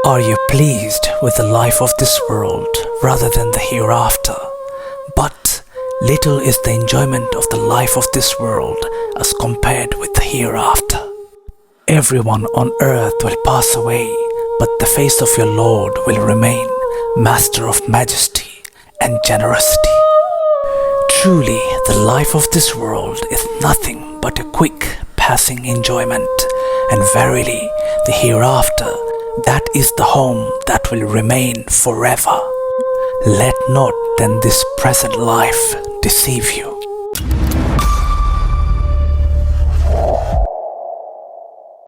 Are you pleased with the life of this world rather than the hereafter? But little is the enjoyment of the life of this world as compared with the hereafter. Everyone on earth will pass away, but the face of your Lord will remain, Master of majesty and generosity. Truly, the life of this world is nothing but a quick passing enjoyment, and verily, the hereafter, that is the home that will remain forever. Let not then this present life deceive you.